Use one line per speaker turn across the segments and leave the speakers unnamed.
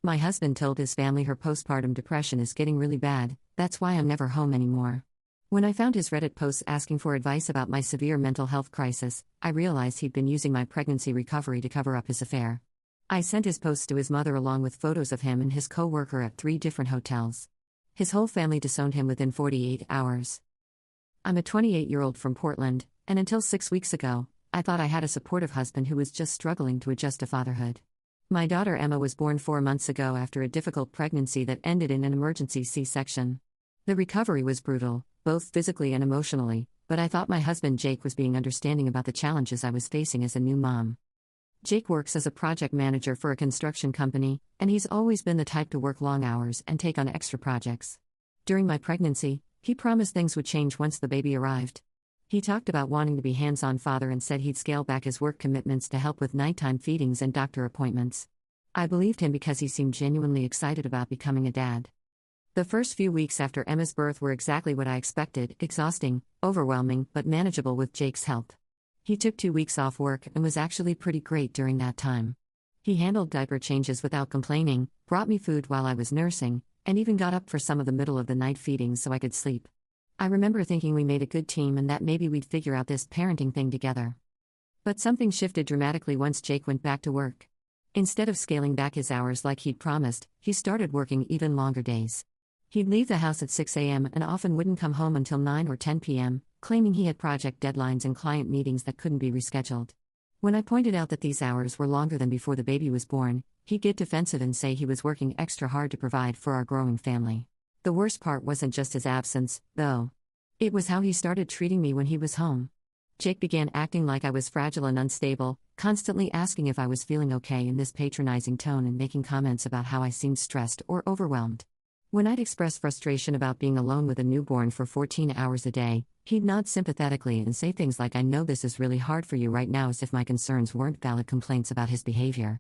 My husband told his family her postpartum depression is getting really bad, that's why I'm never home anymore. When I found his Reddit posts asking for advice about my severe mental health crisis, I realized he'd been using my pregnancy recovery to cover up his affair. I sent his posts to his mother along with photos of him and his coworker at 3 different hotels. His whole family disowned him within 48 hours. I'm a 28-year-old from Portland, and until 6 weeks ago, I thought I had a supportive husband who was just struggling to adjust to fatherhood. My daughter Emma was born 4 months ago after a difficult pregnancy that ended in an emergency C-section. The recovery was brutal, both physically and emotionally, but I thought my husband Jake was being understanding about the challenges I was facing as a new mom. Jake works as a project manager for a construction company, and he's always been the type to work long hours and take on extra projects. During my pregnancy, he promised things would change once the baby arrived. He talked about wanting to be hands-on father and said he'd scale back his work commitments to help with nighttime feedings and doctor appointments. I believed him because he seemed genuinely excited about becoming a dad. The first few weeks after Emma's birth were exactly what I expected: exhausting, overwhelming, but manageable with Jake's help. He took 2 weeks off work and was actually pretty great during that time. He handled diaper changes without complaining, brought me food while I was nursing, and even got up for some of the middle of the night feedings so I could sleep. I remember thinking we made a good team and that maybe we'd figure out this parenting thing together. But something shifted dramatically once Jake went back to work. Instead of scaling back his hours like he'd promised, he started working even longer days. He'd leave the house at 6 a.m. and often wouldn't come home until 9 or 10 p.m., claiming he had project deadlines and client meetings that couldn't be rescheduled. When I pointed out that these hours were longer than before the baby was born, he'd get defensive and say he was working extra hard to provide for our growing family. The worst part wasn't just his absence, though. It was how he started treating me when he was home. Jake began acting like I was fragile and unstable, constantly asking if I was feeling okay in this patronizing tone and making comments about how I seemed stressed or overwhelmed. When I'd express frustration about being alone with a newborn for 14 hours a day, he'd nod sympathetically and say things like, "I know this is really hard for you right now," as if my concerns weren't valid complaints about his behavior.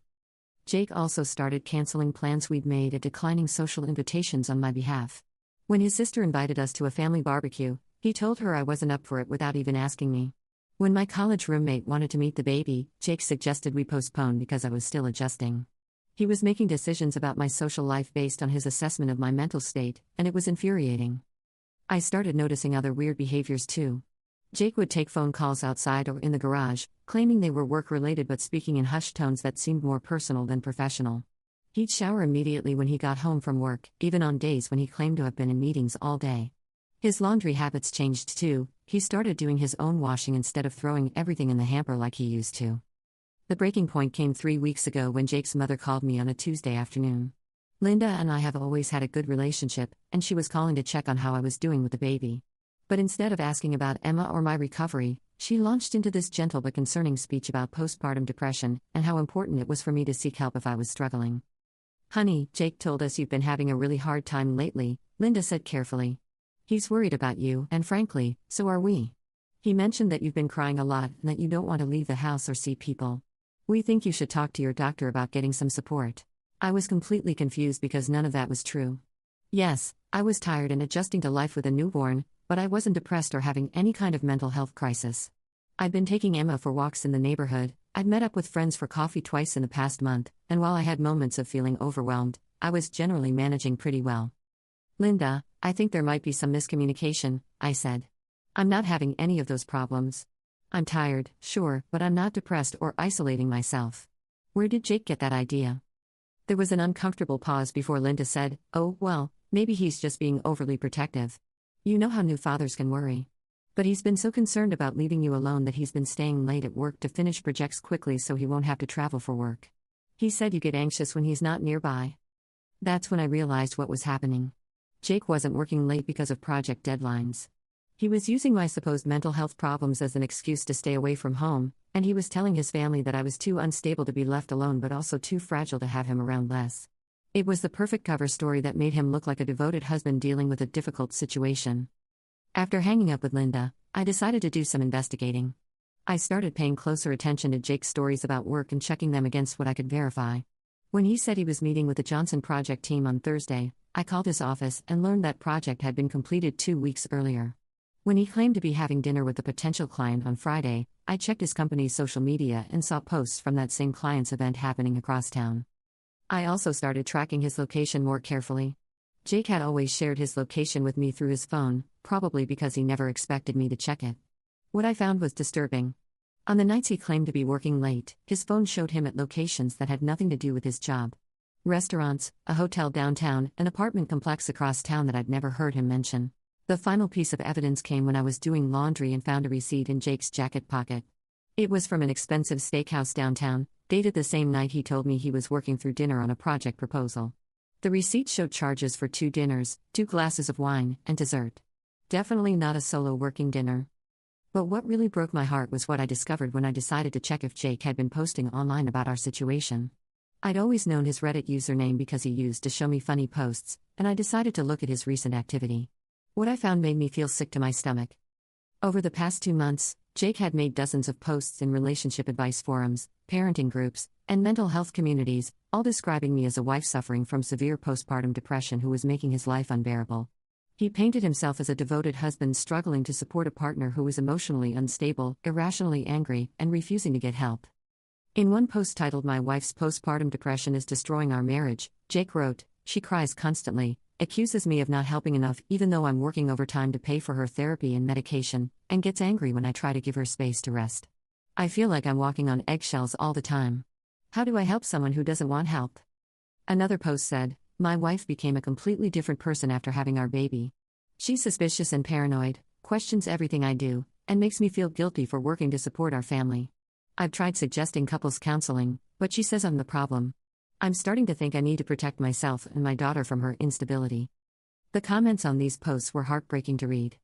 Jake also started canceling plans we'd made and declining social invitations on my behalf. When his sister invited us to a family barbecue, he told her I wasn't up for it without even asking me. When my college roommate wanted to meet the baby, Jake suggested we postpone because I was still adjusting. He was making decisions about my social life based on his assessment of my mental state, and it was infuriating. I started noticing other weird behaviors too. Jake would take phone calls outside or in the garage, claiming they were work-related but speaking in hushed tones that seemed more personal than professional. He'd shower immediately when he got home from work, even on days when he claimed to have been in meetings all day. His laundry habits changed too. He started doing his own washing instead of throwing everything in the hamper like he used to. The breaking point came 3 weeks ago when Jake's mother called me on a Tuesday afternoon. Linda and I have always had a good relationship, and she was calling to check on how I was doing with the baby. But instead of asking about Emma or my recovery, she launched into this gentle but concerning speech about postpartum depression and how important it was for me to seek help if I was struggling. "Honey, Jake told us you've been having a really hard time lately," Linda said carefully. "He's worried about you, and frankly, so are we. He mentioned that you've been crying a lot and that you don't want to leave the house or see people. We think you should talk to your doctor about getting some support." I was completely confused because none of that was true. Yes, I was tired and adjusting to life with a newborn, but I wasn't depressed or having any kind of mental health crisis. I'd been taking Emma for walks in the neighborhood, I'd met up with friends for coffee twice in the past month, and while I had moments of feeling overwhelmed, I was generally managing pretty well. "Linda, I think there might be some miscommunication," I said. "I'm not having any of those problems. I'm tired, sure, but I'm not depressed or isolating myself. Where did Jake get that idea?" There was an uncomfortable pause before Linda said, "Oh, well, maybe he's just being overly protective. You know how new fathers can worry. But he's been so concerned about leaving you alone that he's been staying late at work to finish projects quickly so he won't have to travel for work. He said you get anxious when he's not nearby." That's when I realized what was happening. Jake wasn't working late because of project deadlines. He was using my supposed mental health problems as an excuse to stay away from home, and he was telling his family that I was too unstable to be left alone but also too fragile to have him around less. It was the perfect cover story that made him look like a devoted husband dealing with a difficult situation. After hanging up with Linda, I decided to do some investigating. I started paying closer attention to Jake's stories about work and checking them against what I could verify. When he said he was meeting with the Johnson project team on Thursday, I called his office and learned that project had been completed 2 weeks earlier. When he claimed to be having dinner with a potential client on Friday, I checked his company's social media and saw posts from that same client's event happening across town. I also started tracking his location more carefully. Jake had always shared his location with me through his phone, probably because he never expected me to check it. What I found was disturbing. On the nights he claimed to be working late, his phone showed him at locations that had nothing to do with his job. Restaurants, a hotel downtown, an apartment complex across town that I'd never heard him mention. The final piece of evidence came when I was doing laundry and found a receipt in Jake's jacket pocket. It was from an expensive steakhouse downtown, dated the same night he told me he was working through dinner on a project proposal. The receipt showed charges for 2 dinners, 2 glasses of wine, and dessert. Definitely not a solo working dinner. But what really broke my heart was what I discovered when I decided to check if Jake had been posting online about our situation. I'd always known his Reddit username because he used to show me funny posts, and I decided to look at his recent activity. What I found made me feel sick to my stomach. Over the past 2 months, Jake had made dozens of posts in relationship advice forums, parenting groups, and mental health communities, all describing me as a wife suffering from severe postpartum depression who was making his life unbearable. He painted himself as a devoted husband struggling to support a partner who was emotionally unstable, irrationally angry, and refusing to get help. In one post titled "My Wife's Postpartum Depression is Destroying Our Marriage," Jake wrote, "She cries constantly, accuses me of not helping enough even though I'm working overtime to pay for her therapy and medication, and gets angry when I try to give her space to rest. I feel like I'm walking on eggshells all the time. How do I help someone who doesn't want help?" Another post said, "My wife became a completely different person after having our baby. She's suspicious and paranoid, questions everything I do, and makes me feel guilty for working to support our family. I've tried suggesting couples counseling, but she says I'm the problem. I'm starting to think I need to protect myself and my daughter from her instability." The comments on these posts were heartbreaking to read.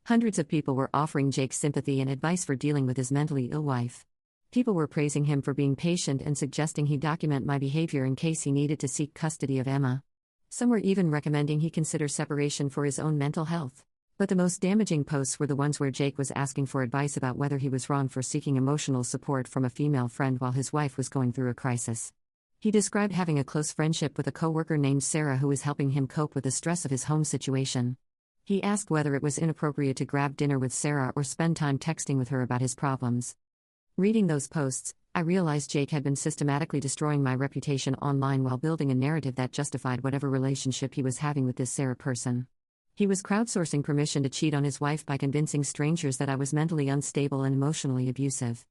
Hundreds of people were offering Jake sympathy and advice for dealing with his mentally ill wife. People were praising him for being patient and suggesting he document my behavior in case he needed to seek custody of Emma. Some were even recommending he consider separation for his own mental health. But the most damaging posts were the ones where Jake was asking for advice about whether he was wrong for seeking emotional support from a female friend while his wife was going through a crisis. He described having a close friendship with a coworker named Sarah who was helping him cope with the stress of his home situation. He asked whether it was inappropriate to grab dinner with Sarah or spend time texting with her about his problems. Reading those posts, I realized Jake had been systematically destroying my reputation online while building a narrative that justified whatever relationship he was having with this Sarah person. He was crowdsourcing permission to cheat on his wife by convincing strangers that I was mentally unstable and emotionally abusive.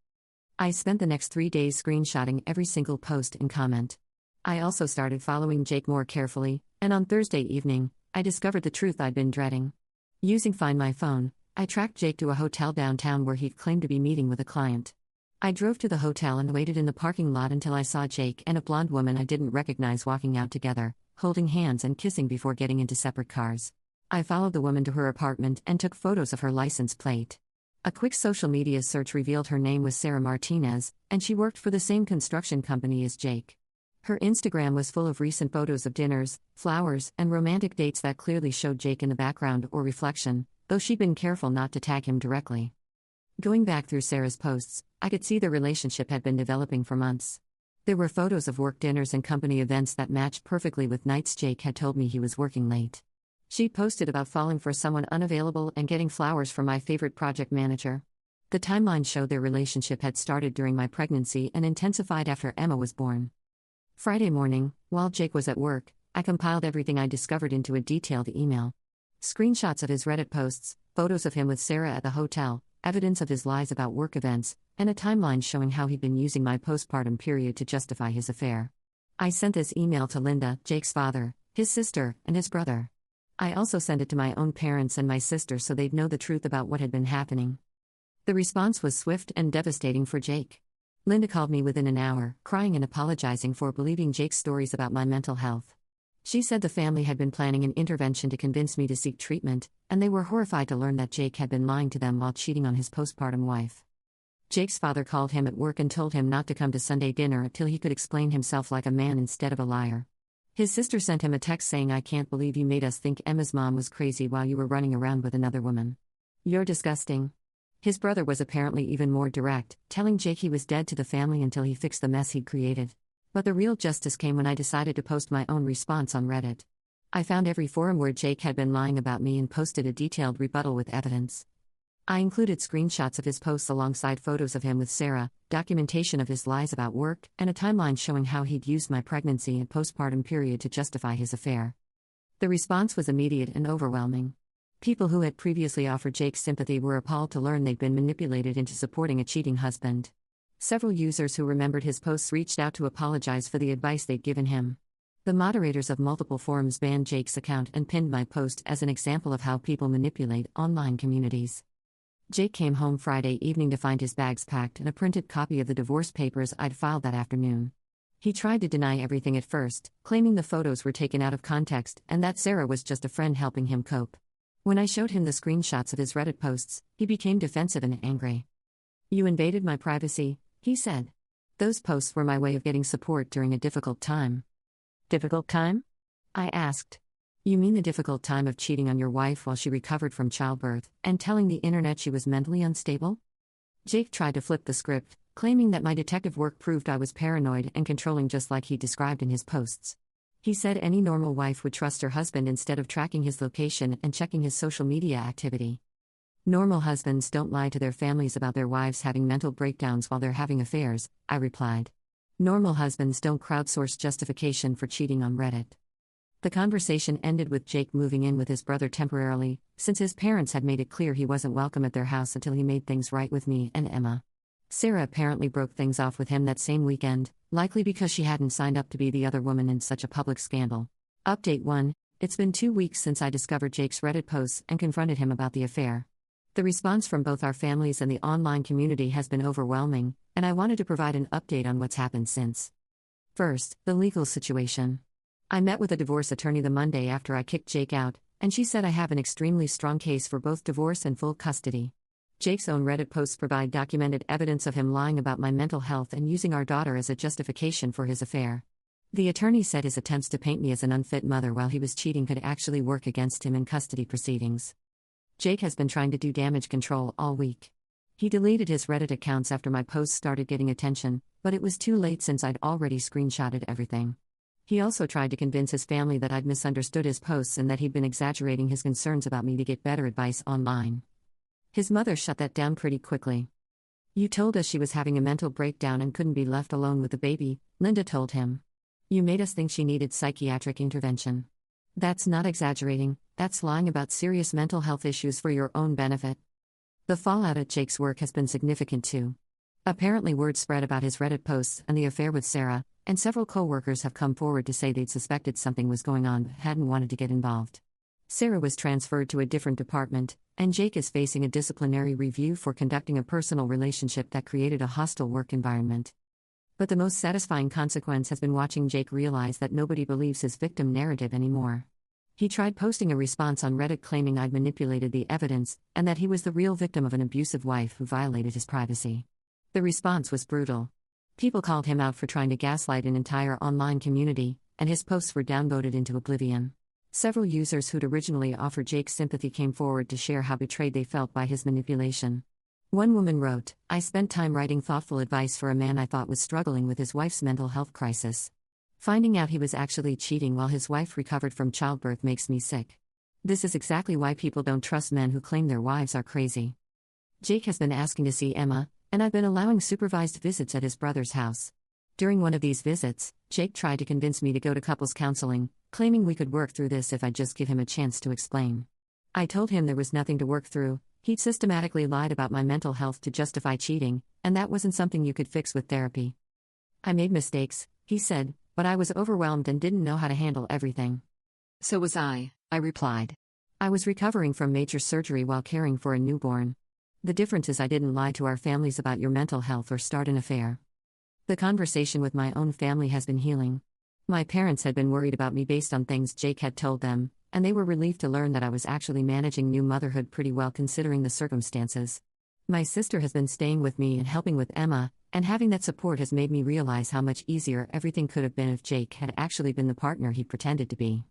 I spent the next 3 days screenshotting every single post and comment. I also started following Jake more carefully, and on Thursday evening, I discovered the truth I'd been dreading. Using Find My Phone, I tracked Jake to a hotel downtown where he'd claimed to be meeting with a client. I drove to the hotel and waited in the parking lot until I saw Jake and a blonde woman I didn't recognize walking out together, holding hands and kissing before getting into separate cars. I followed the woman to her apartment and took photos of her license plate. A quick social media search revealed her name was Sarah Martinez, and she worked for the same construction company as Jake. Her Instagram was full of recent photos of dinners, flowers, and romantic dates that clearly showed Jake in the background or reflection, though she'd been careful not to tag him directly. Going back through Sarah's posts, I could see the relationship had been developing for months. There were photos of work dinners and company events that matched perfectly with nights Jake had told me he was working late. She posted about falling for someone unavailable and getting flowers from my favorite project manager. The timeline showed their relationship had started during my pregnancy and intensified after Emma was born. Friday morning, while Jake was at work, I compiled everything I discovered into a detailed email. Screenshots of his Reddit posts, photos of him with Sarah at the hotel, evidence of his lies about work events, and a timeline showing how he'd been using my postpartum period to justify his affair. I sent this email to Linda, Jake's father, his sister, and his brother. I also sent it to my own parents and my sister so they'd know the truth about what had been happening. The response was swift and devastating for Jake. Linda called me within an hour, crying and apologizing for believing Jake's stories about my mental health. She said the family had been planning an intervention to convince me to seek treatment, and they were horrified to learn that Jake had been lying to them while cheating on his postpartum wife. Jake's father called him at work and told him not to come to Sunday dinner until he could explain himself like a man instead of a liar. His sister sent him a text saying, "I can't believe you made us think Emma's mom was crazy while you were running around with another woman. You're disgusting." His brother was apparently even more direct, telling Jake he was dead to the family until he fixed the mess he'd created. But the real justice came when I decided to post my own response on Reddit. I found every forum where Jake had been lying about me and posted a detailed rebuttal with evidence. I included screenshots of his posts alongside photos of him with Sarah, documentation of his lies about work, and a timeline showing how he'd used my pregnancy and postpartum period to justify his affair. The response was immediate and overwhelming. People who had previously offered Jake sympathy were appalled to learn they'd been manipulated into supporting a cheating husband. Several users who remembered his posts reached out to apologize for the advice they'd given him. The moderators of multiple forums banned Jake's account and pinned my post as an example of how people manipulate online communities. Jake came home Friday evening to find his bags packed and a printed copy of the divorce papers I'd filed that afternoon. He tried to deny everything at first, claiming the photos were taken out of context and that Sarah was just a friend helping him cope. When I showed him the screenshots of his Reddit posts, he became defensive and angry. "You invaded my privacy," he said. "Those posts were my way of getting support during a difficult time." "Difficult time?" I asked. "You mean the difficult time of cheating on your wife while she recovered from childbirth, and telling the internet she was mentally unstable?" Jake tried to flip the script, claiming that my detective work proved I was paranoid and controlling just like he described in his posts. He said any normal wife would trust her husband instead of tracking his location and checking his social media activity. "Normal husbands don't lie to their families about their wives having mental breakdowns while they're having affairs," I replied. "Normal husbands don't crowdsource justification for cheating on Reddit." The conversation ended with Jake moving in with his brother temporarily, since his parents had made it clear he wasn't welcome at their house until he made things right with me and Emma. Sarah apparently broke things off with him that same weekend, likely because she hadn't signed up to be the other woman in such a public scandal. Update 1. It's been 2 weeks since I discovered Jake's Reddit posts and confronted him about the affair. The response from both our families and the online community has been overwhelming, and I wanted to provide an update on what's happened since. First, the legal situation. I met with a divorce attorney the Monday after I kicked Jake out, and she said I have an extremely strong case for both divorce and full custody. Jake's own Reddit posts provide documented evidence of him lying about my mental health and using our daughter as a justification for his affair. The attorney said his attempts to paint me as an unfit mother while he was cheating could actually work against him in custody proceedings. Jake has been trying to do damage control all week. He deleted his Reddit accounts after my posts started getting attention, but it was too late since I'd already screenshotted everything. He also tried to convince his family that I'd misunderstood his posts and that he'd been exaggerating his concerns about me to get better advice online. His mother shut that down pretty quickly. "You told us she was having a mental breakdown and couldn't be left alone with the baby," Linda told him. "You made us think she needed psychiatric intervention. That's not exaggerating, that's lying about serious mental health issues for your own benefit." The fallout at Jake's work has been significant too. Apparently word spread about his Reddit posts and the affair with Sarah, and several coworkers have come forward to say they'd suspected something was going on but hadn't wanted to get involved. Sarah was transferred to a different department, and Jake is facing a disciplinary review for conducting a personal relationship that created a hostile work environment. But the most satisfying consequence has been watching Jake realize that nobody believes his victim narrative anymore. He tried posting a response on Reddit claiming I'd manipulated the evidence, and that he was the real victim of an abusive wife who violated his privacy. The response was brutal. People called him out for trying to gaslight an entire online community, and his posts were downvoted into oblivion. Several users who'd originally offered Jake sympathy came forward to share how betrayed they felt by his manipulation. One woman wrote, "I spent time writing thoughtful advice for a man I thought was struggling with his wife's mental health crisis. Finding out he was actually cheating while his wife recovered from childbirth makes me sick. This is exactly why people don't trust men who claim their wives are crazy." Jake has been asking to see Emma, and I've been allowing supervised visits at his brother's house. During one of these visits, Jake tried to convince me to go to couples counseling, claiming we could work through this if I'd just give him a chance to explain. I told him there was nothing to work through. He'd systematically lied about my mental health to justify cheating, and that wasn't something you could fix with therapy. "I made mistakes," he said, "but I was overwhelmed and didn't know how to handle everything." "So was I replied. "I was recovering from major surgery while caring for a newborn. The difference is I didn't lie to our families about your mental health or start an affair." The conversation with my own family has been healing. My parents had been worried about me based on things Jake had told them, and they were relieved to learn that I was actually managing new motherhood pretty well considering the circumstances. My sister has been staying with me and helping with Emma, and having that support has made me realize how much easier everything could have been if Jake had actually been the partner he pretended to be.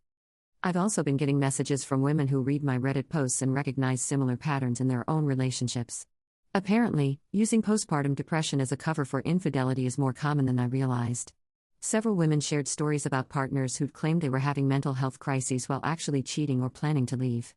I've also been getting messages from women who read my Reddit posts and recognize similar patterns in their own relationships. Apparently, using postpartum depression as a cover for infidelity is more common than I realized. Several women shared stories about partners who'd claimed they were having mental health crises while actually cheating or planning to leave.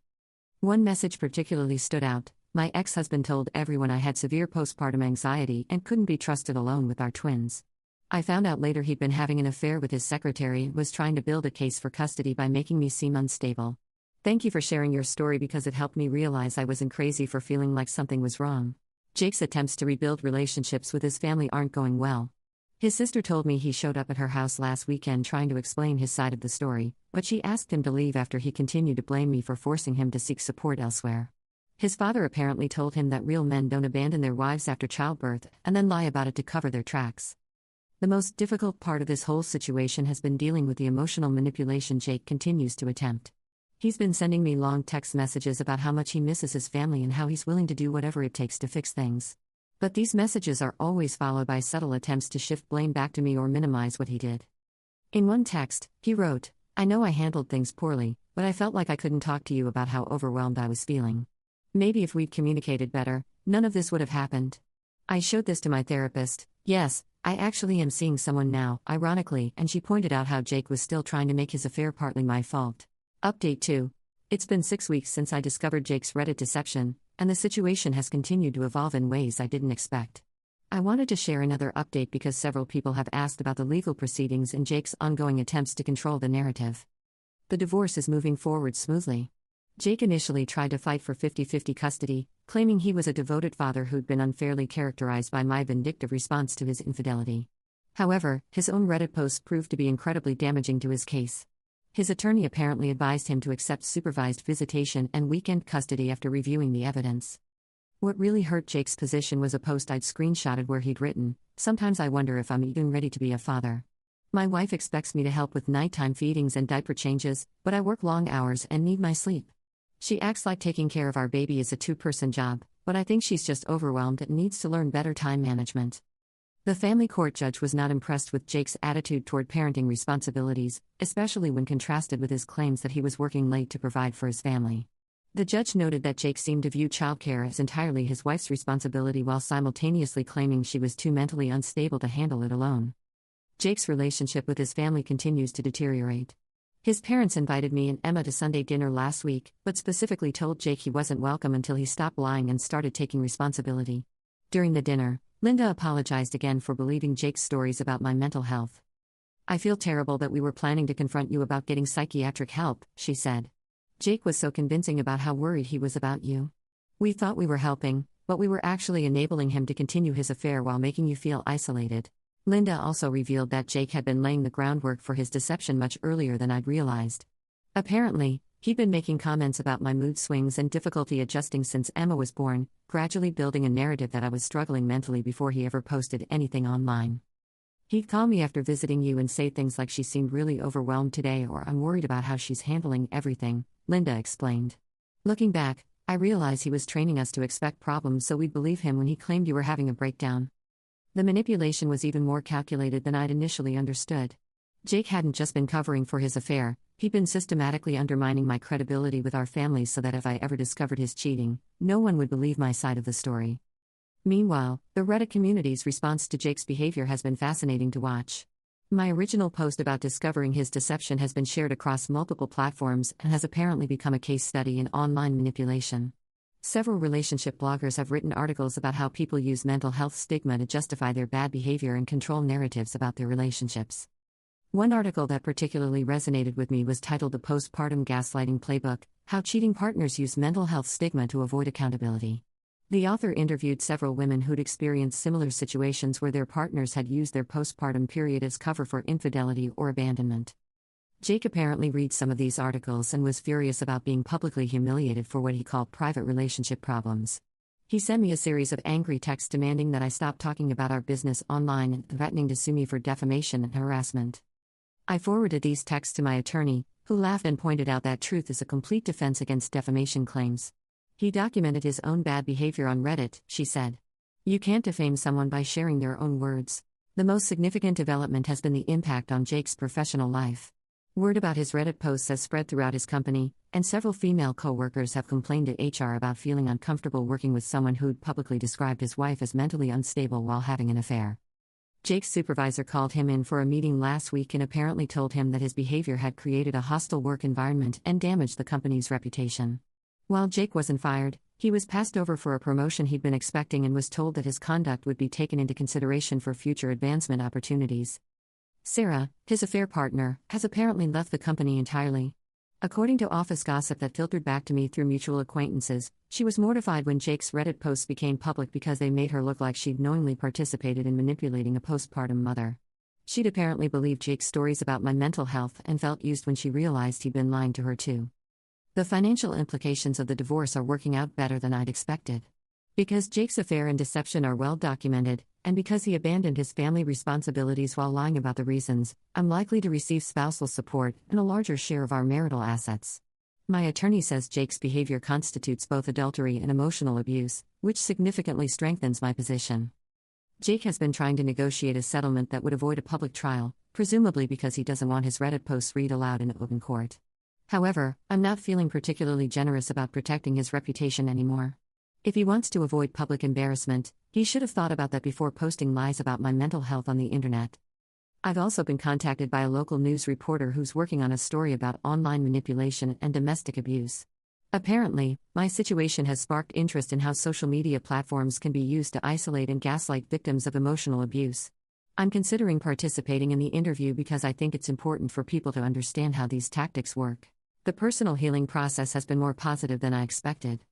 One message particularly stood out: My ex-husband told everyone I had severe postpartum anxiety and couldn't be trusted alone with our twins. I found out later he'd been having an affair with his secretary and was trying to build a case for custody by making me seem unstable. Thank you for sharing your story because it helped me realize I wasn't crazy for feeling like something was wrong. Jake's attempts to rebuild relationships with his family aren't going well. His sister told me he showed up at her house last weekend trying to explain his side of the story, but she asked him to leave after he continued to blame me for forcing him to seek support elsewhere. His father apparently told him that real men don't abandon their wives after childbirth and then lie about it to cover their tracks. The most difficult part of this whole situation has been dealing with the emotional manipulation Jake continues to attempt. He's been sending me long text messages about how much he misses his family and how he's willing to do whatever it takes to fix things. But these messages are always followed by subtle attempts to shift blame back to me or minimize what he did. In one text, he wrote, "I know I handled things poorly, but I felt like I couldn't talk to you about how overwhelmed I was feeling. Maybe if we'd communicated better, none of this would have happened. I showed this to my therapist. Yes, I actually am seeing someone now, ironically, and she pointed out how Jake was still trying to make his affair partly my fault." Update 2. It's been 6 weeks since I discovered Jake's Reddit deception, and the situation has continued to evolve in ways I didn't expect. I wanted to share another update because several people have asked about the legal proceedings and Jake's ongoing attempts to control the narrative. The divorce is moving forward smoothly. Jake initially tried to fight for 50-50 custody, claiming he was a devoted father who'd been unfairly characterized by my vindictive response to his infidelity. However, his own Reddit posts proved to be incredibly damaging to his case. His attorney apparently advised him to accept supervised visitation and weekend custody after reviewing the evidence. What really hurt Jake's position was a post I'd screenshotted where he'd written, "Sometimes I wonder if I'm even ready to be a father. My wife expects me to help with nighttime feedings and diaper changes, but I work long hours and need my sleep. She acts like taking care of our baby is a two-person job, but I think she's just overwhelmed and needs to learn better time management." The family court judge was not impressed with Jake's attitude toward parenting responsibilities, especially when contrasted with his claims that he was working late to provide for his family. The judge noted that Jake seemed to view childcare as entirely his wife's responsibility while simultaneously claiming she was too mentally unstable to handle it alone. Jake's relationship with his family continues to deteriorate. His parents invited me and Emma to Sunday dinner last week, but specifically told Jake he wasn't welcome until he stopped lying and started taking responsibility. During the dinner, Linda apologized again for believing Jake's stories about my mental health. "I feel terrible that we were planning to confront you about getting psychiatric help," she said. "Jake was so convincing about how worried he was about you. We thought we were helping, but we were actually enabling him to continue his affair while making you feel isolated." Linda also revealed that Jake had been laying the groundwork for his deception much earlier than I'd realized. Apparently, he'd been making comments about my mood swings and difficulty adjusting since Emma was born, gradually building a narrative that I was struggling mentally before he ever posted anything online. "He'd call me after visiting you and say things like she seemed really overwhelmed today or I'm worried about how she's handling everything," Linda explained. "Looking back, I realize he was training us to expect problems so we'd believe him when he claimed you were having a breakdown. The manipulation was even more calculated than I'd initially understood. Jake hadn't just been covering for his affair, he'd been systematically undermining my credibility with our family so that if I ever discovered his cheating, no one would believe my side of the story." Meanwhile, the Reddit community's response to Jake's behavior has been fascinating to watch. My original post about discovering his deception has been shared across multiple platforms and has apparently become a case study in online manipulation. Several relationship bloggers have written articles about how people use mental health stigma to justify their bad behavior and control narratives about their relationships. One article that particularly resonated with me was titled "The Postpartum Gaslighting Playbook: How Cheating Partners Use Mental Health Stigma to Avoid Accountability." The author interviewed several women who'd experienced similar situations where their partners had used their postpartum period as cover for infidelity or abandonment. Jake apparently read some of these articles and was furious about being publicly humiliated for what he called private relationship problems. He sent me a series of angry texts demanding that I stop talking about our business online and threatening to sue me for defamation and harassment. I forwarded these texts to my attorney, who laughed and pointed out that truth is a complete defense against defamation claims. He documented his own bad behavior on Reddit, she said. "You can't defame someone by sharing their own words." The most significant development has been the impact on Jake's professional life. Word about his Reddit posts has spread throughout his company, and several female coworkers have complained to HR about feeling uncomfortable working with someone who'd publicly described his wife as mentally unstable while having an affair. Jake's supervisor called him in for a meeting last week and apparently told him that his behavior had created a hostile work environment and damaged the company's reputation. While Jake wasn't fired, He was passed over for a promotion he'd been expecting and was told that his conduct would be taken into consideration for future advancement opportunities. Sarah, his affair partner, has apparently left the company entirely. According to office gossip that filtered back to me through mutual acquaintances, she was mortified when Jake's Reddit posts became public because they made her look like she'd knowingly participated in manipulating a postpartum mother. She'd apparently believed Jake's stories about my mental health and felt used when she realized he'd been lying to her too. The financial implications of the divorce are working out better than I'd expected. Because Jake's affair and deception are well documented, and because he abandoned his family responsibilities while lying about the reasons, I'm likely to receive spousal support and a larger share of our marital assets. My attorney says Jake's behavior constitutes both adultery and emotional abuse, which significantly strengthens my position. Jake has been trying to negotiate a settlement that would avoid a public trial, presumably because he doesn't want his Reddit posts read aloud in open court. However, I'm not feeling particularly generous about protecting his reputation anymore. If he wants to avoid public embarrassment, he should have thought about that before posting lies about my mental health on the internet. I've also been contacted by a local news reporter who's working on a story about online manipulation and domestic abuse. Apparently, my situation has sparked interest in how social media platforms can be used to isolate and gaslight victims of emotional abuse. I'm considering participating in the interview because I think it's important for people to understand how these tactics work. The personal healing process has been more positive than I expected.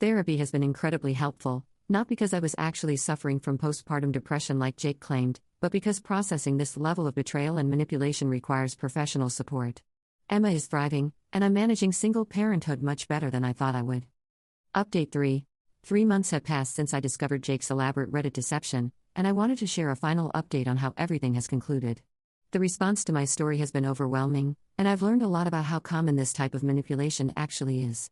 Therapy has been incredibly helpful, not because I was actually suffering from postpartum depression like Jake claimed, but because processing this level of betrayal and manipulation requires professional support. Emma is thriving, and I'm managing single parenthood much better than I thought I would. Update 3. 3 months have passed since I discovered Jake's elaborate Reddit deception, and I wanted to share a final update on how everything has concluded. The response to my story has been overwhelming, and I've learned a lot about how common this type of manipulation actually is.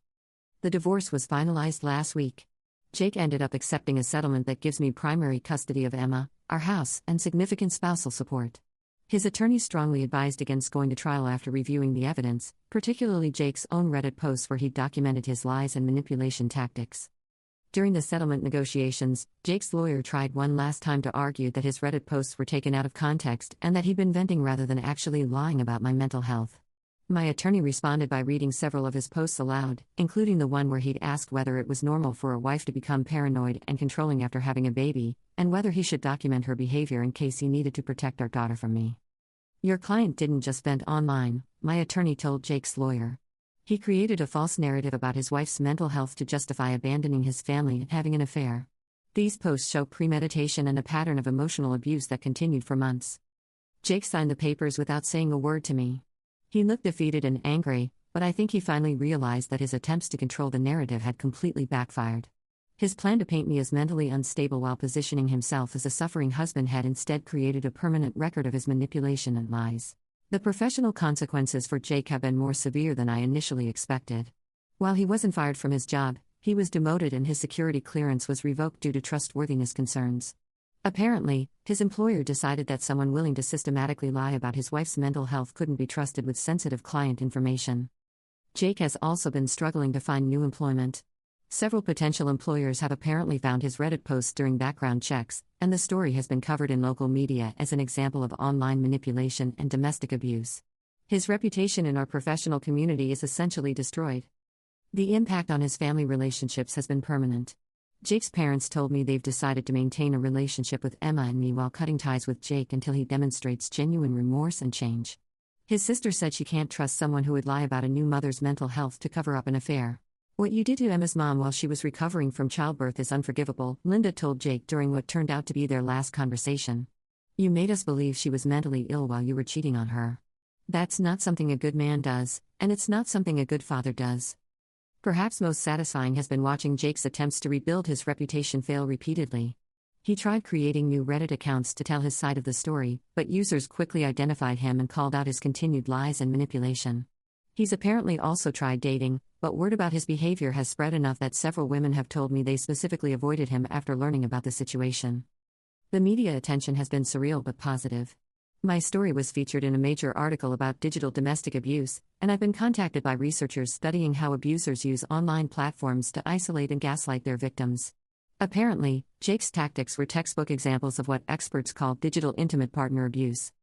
The divorce was finalized last week. Jake ended up accepting a settlement that gives me primary custody of Emma, our house, and significant spousal support. His attorney strongly advised against going to trial after reviewing the evidence, particularly Jake's own Reddit posts where he documented his lies and manipulation tactics. During the settlement negotiations, Jake's lawyer tried one last time to argue that his Reddit posts were taken out of context and that he'd been venting rather than actually lying about my mental health. My attorney responded by reading several of his posts aloud, including the one where he'd asked whether it was normal for a wife to become paranoid and controlling after having a baby, and whether he should document her behavior in case he needed to protect our daughter from me. "Your client didn't just vent online," my attorney told Jake's lawyer. "He created a false narrative about his wife's mental health to justify abandoning his family and having an affair. These posts show premeditation and a pattern of emotional abuse that continued for months." Jake signed the papers without saying a word to me. He looked defeated and angry, but I think he finally realized that his attempts to control the narrative had completely backfired. His plan to paint me as mentally unstable while positioning himself as a suffering husband had instead created a permanent record of his manipulation and lies. The professional consequences for Jake have been more severe than I initially expected. While he wasn't fired from his job, he was demoted and his security clearance was revoked due to trustworthiness concerns. Apparently, his employer decided that someone willing to systematically lie about his wife's mental health couldn't be trusted with sensitive client information. Jake has also been struggling to find new employment. Several potential employers have apparently found his Reddit posts during background checks, and the story has been covered in local media as an example of online manipulation and domestic abuse. His reputation in our professional community is essentially destroyed. The impact on his family relationships has been permanent. Jake's parents told me they've decided to maintain a relationship with Emma and me while cutting ties with Jake until he demonstrates genuine remorse and change. His sister said she can't trust someone who would lie about a new mother's mental health to cover up an affair. "What you did to Emma's mom while she was recovering from childbirth is unforgivable," Linda told Jake during what turned out to be their last conversation. "You made us believe she was mentally ill while you were cheating on her. That's not something a good man does, and it's not something a good father does." Perhaps most satisfying has been watching Jake's attempts to rebuild his reputation fail repeatedly. He tried creating new Reddit accounts to tell his side of the story, but users quickly identified him and called out his continued lies and manipulation. He's apparently also tried dating, but word about his behavior has spread enough that several women have told me they specifically avoided him after learning about the situation. The media attention has been surreal but positive. My story was featured in a major article about digital domestic abuse, and I've been contacted by researchers studying how abusers use online platforms to isolate and gaslight their victims. Apparently, Jake's tactics were textbook examples of what experts call digital intimate partner abuse.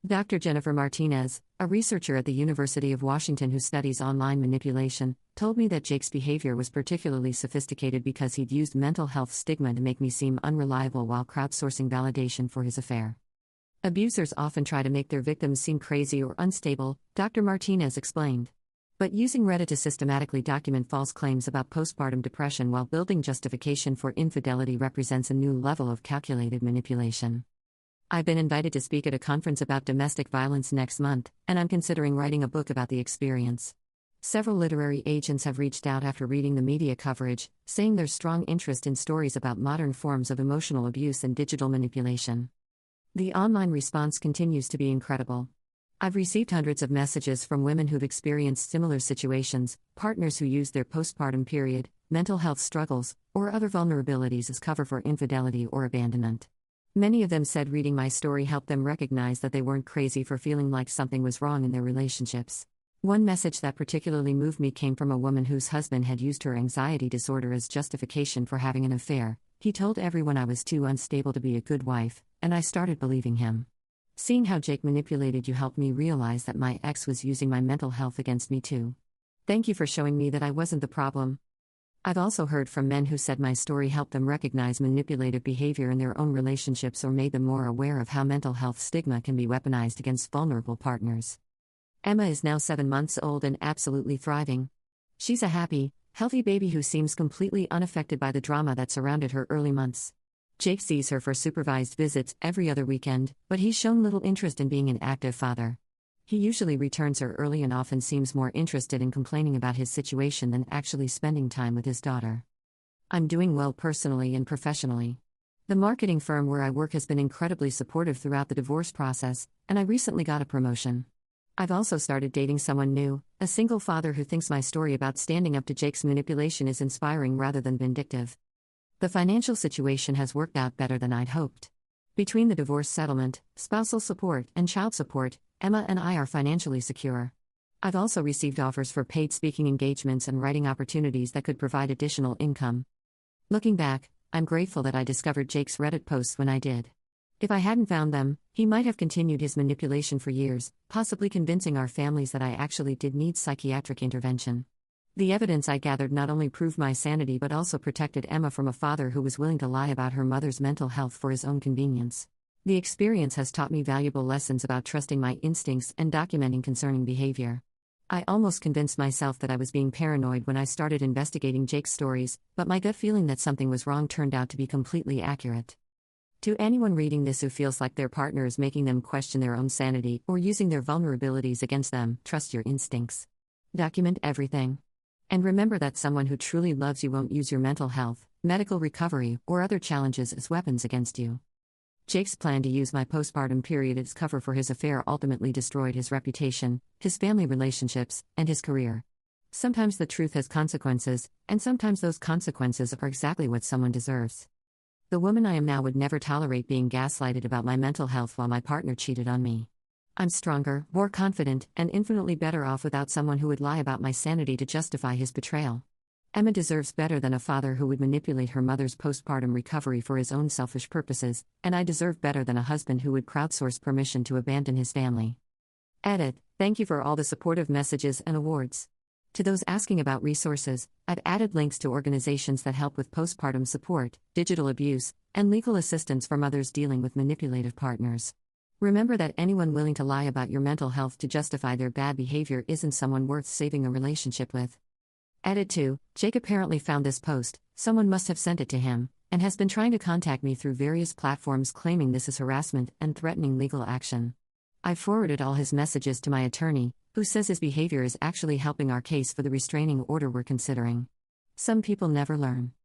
Dr. Jennifer Martinez, a researcher at the University of Washington who studies online manipulation, told me that Jake's behavior was particularly sophisticated because he'd used mental health stigma to make me seem unreliable while crowdsourcing validation for his affair. Abusers often try to make their victims seem crazy or unstable, Dr. Martinez explained. But using Reddit to systematically document false claims about postpartum depression while building justification for infidelity represents a new level of calculated manipulation. I've been invited to speak at a conference about domestic violence next month, and I'm considering writing a book about the experience. Several literary agents have reached out after reading the media coverage, saying there's strong interest in stories about modern forms of emotional abuse and digital manipulation. The online response continues to be incredible. I've received hundreds of messages from women who've experienced similar situations, partners who use their postpartum period, mental health struggles, or other vulnerabilities as cover for infidelity or abandonment. Many of them said reading my story helped them recognize that they weren't crazy for feeling like something was wrong in their relationships. One message that particularly moved me came from a woman whose husband had used her anxiety disorder as justification for having an affair. He told everyone I was too unstable to be a good wife, and I started believing him. Seeing how Jake manipulated you helped me realize that my ex was using my mental health against me too. Thank you for showing me that I wasn't the problem. I've also heard from men who said my story helped them recognize manipulative behavior in their own relationships or made them more aware of how mental health stigma can be weaponized against vulnerable partners. Emma is now 7 months old and absolutely thriving. She's a happy, healthy baby who seems completely unaffected by the drama that surrounded her early months. Jake sees her for supervised visits every other weekend, but he's shown little interest in being an active father. He usually returns her early and often seems more interested in complaining about his situation than actually spending time with his daughter. I'm doing well personally and professionally. The marketing firm where I work has been incredibly supportive throughout the divorce process, and I recently got a promotion. I've also started dating someone new, a single father who thinks my story about standing up to Jake's manipulation is inspiring rather than vindictive. The financial situation has worked out better than I'd hoped. Between the divorce settlement, spousal support, and child support, Emma and I are financially secure. I've also received offers for paid speaking engagements and writing opportunities that could provide additional income. Looking back, I'm grateful that I discovered Jake's Reddit posts when I did. If I hadn't found them, he might have continued his manipulation for years, possibly convincing our families that I actually did need psychiatric intervention. The evidence I gathered not only proved my sanity but also protected Emma from a father who was willing to lie about her mother's mental health for his own convenience. The experience has taught me valuable lessons about trusting my instincts and documenting concerning behavior. I almost convinced myself that I was being paranoid when I started investigating Jake's stories, but my gut feeling that something was wrong turned out to be completely accurate. To anyone reading this who feels like their partner is making them question their own sanity or using their vulnerabilities against them, trust your instincts. Document everything. And remember that someone who truly loves you won't use your mental health, medical recovery, or other challenges as weapons against you. Jake's plan to use my postpartum period as cover for his affair ultimately destroyed his reputation, his family relationships, and his career. Sometimes the truth has consequences, and sometimes those consequences are exactly what someone deserves. The woman I am now would never tolerate being gaslighted about my mental health while my partner cheated on me. I'm stronger, more confident, and infinitely better off without someone who would lie about my sanity to justify his betrayal. Emma deserves better than a father who would manipulate her mother's postpartum recovery for his own selfish purposes, and I deserve better than a husband who would crowdsource permission to abandon his family. Edit. Thank you for all the supportive messages and awards. To those asking about resources, I've added links to organizations that help with postpartum support, digital abuse, and legal assistance for mothers dealing with manipulative partners. Remember that anyone willing to lie about your mental health to justify their bad behavior isn't someone worth saving a relationship with. Edit 2. Jake apparently found this post, someone must have sent it to him, and has been trying to contact me through various platforms claiming this is harassment and threatening legal action. I forwarded all his messages to my attorney, who says his behavior is actually helping our case for the restraining order we're considering. Some people never learn.